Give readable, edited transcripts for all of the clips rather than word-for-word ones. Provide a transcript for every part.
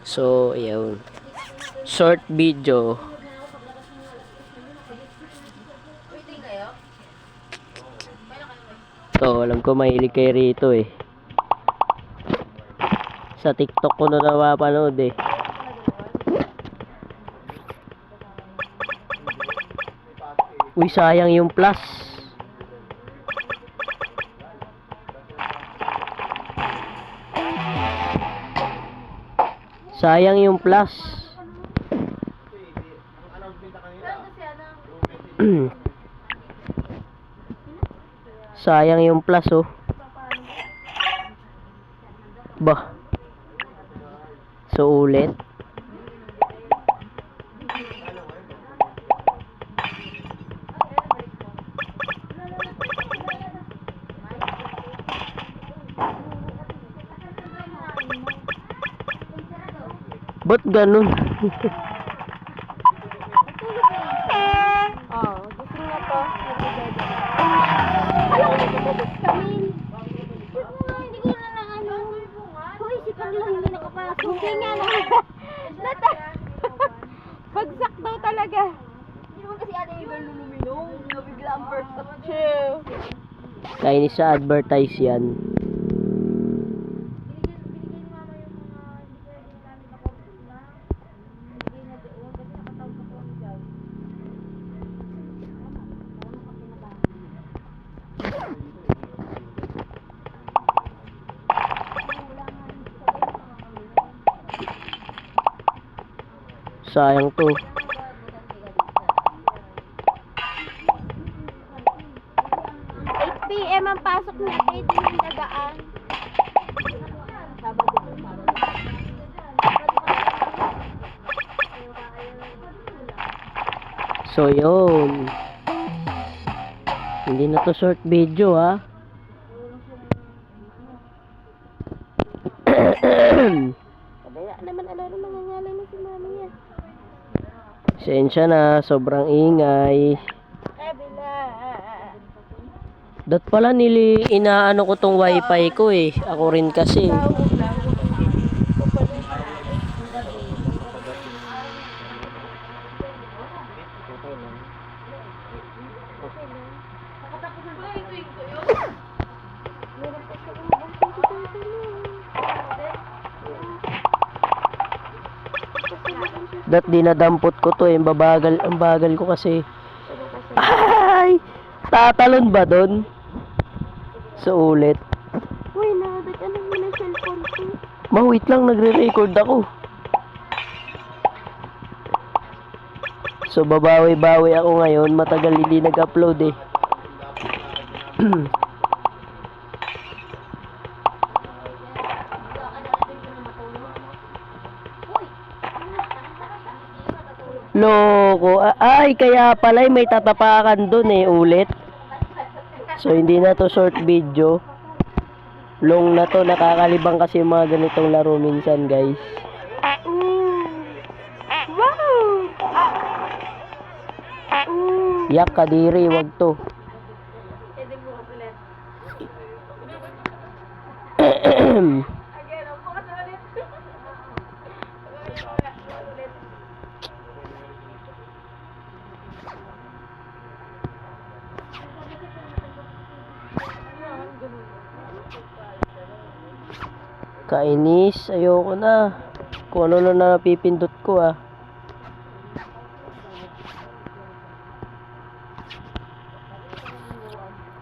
So, ayun. Short video. To, alam ko mahilig kayo rito eh. Sa TikTok ko na napapanood eh. Uy, sayang yung plus. Sayang yung plus. Sayang yung plus oh. Bah. So ulit. Ba't ganun? Oh, gusto nga to. Alam ko dito sa Camille. Hindi ko na ano. Hoy, si Carlo hindi nakapasok. Hindi nga na. Bagsak daw talaga. Hindi naman kasi ate yung luminong. Nabigla ang first of chill. Kainis sa advertise yan. Sayang to. 8 PM ang pasok na ito yung nagaan. So yun. Hindi na to short video ha. Kaya naman alaro nangangalan na si mami niya. Sensya na, sobrang ingay. Kabila. Dat pala inaano ko tong wifi ko eh. Ako rin kasi. Dat dinadampot ko to eh. Ang bagal ko kasi. Ay! Tatalon ba doon? So ulit. Uy, nakadagdagan mo ng cellphone ko. Wait lang, nagre-record ako. So babawi-bawi ako ngayon. Matagal hindi nag-upload eh. Loko. Ay, kaya pala may tatapakan doon eh, ulit. So, hindi na to short video. Long na to. Nakakalibang kasi yung mga ganitong laro minsan, guys. Wow! Yak, kadiri. Wag to. Kainis, ayoko na. Kung ano na napipindot ko ah.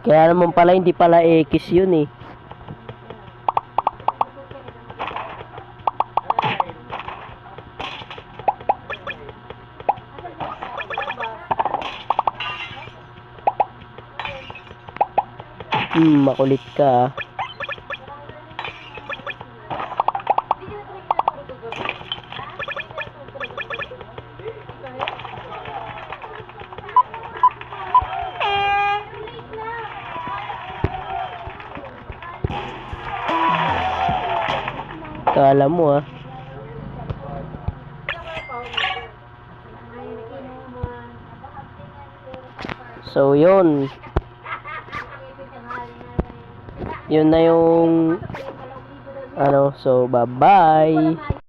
Kaya naman pala hindi pala X yun eh. Makulit ka ah. Kala mo ah. So yun. Yun na yung ano, so bye bye.